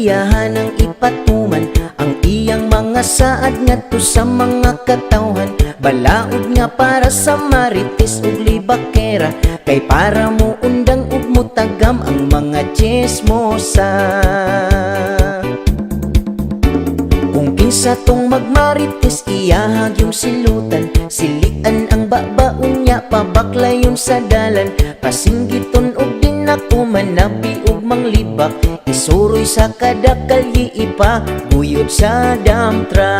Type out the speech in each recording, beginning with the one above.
iyahan ang ipatuman ang iyang mga saad ngadto sa mga katawhan. Balaod nga para sa marites ug libakera, kay para mo undang ug mutagam ang mga chismosa. Kung kinsa tong magmarites iyahag yung silutan, silian ang babaon niya pabaklayon sa dalan. Pasinggiton og dinakuman nabi ug manglibak, isuroy sa kada kalye ipa guyod sa damtra.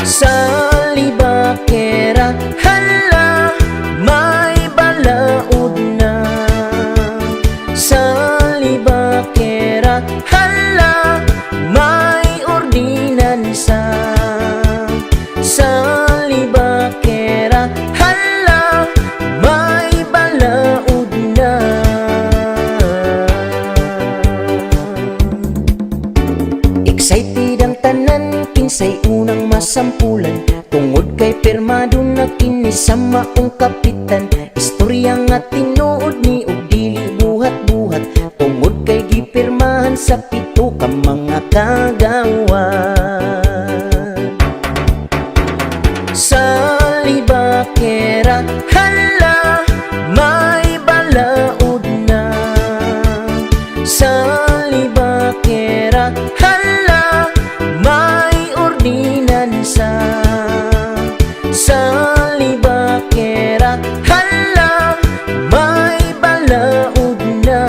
Sa libakera hala may balaod na, sa libakera hala may ordinansa, sa libakera hala may balaod na. Excited ang tanan kinsay unang masampulan, tungod kay pirmado na kini sa maong kapitan. Istorya nga tinuod ni og dili buhat-buhat, tungod kay gipirmahan sa pito ka mga kagawan. Sa libakera hala may balaod na, sa libakera hala may ordinansa, sa libakera hala may balaod na.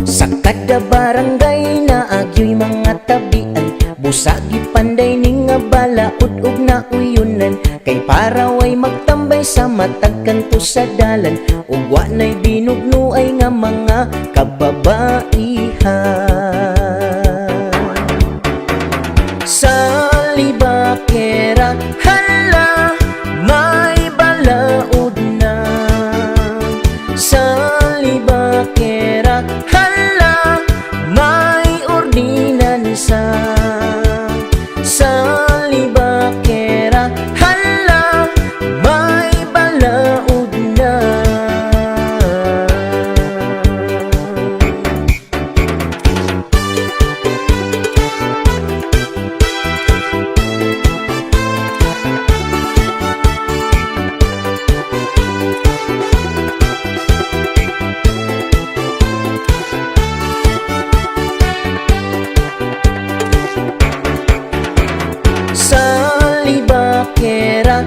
Sa kada barangay na agyo'y mga tabian, busagi panday ning nga balaod ug nauyunan, kay para way magtambay sa matag kanto sa dalan, ug wa nay binugnuay nga mga kababaihan. Sa libakera hala may balaod na, sa libakera hala may ordinansa, sa libakera hala may balaod na. Sa libakera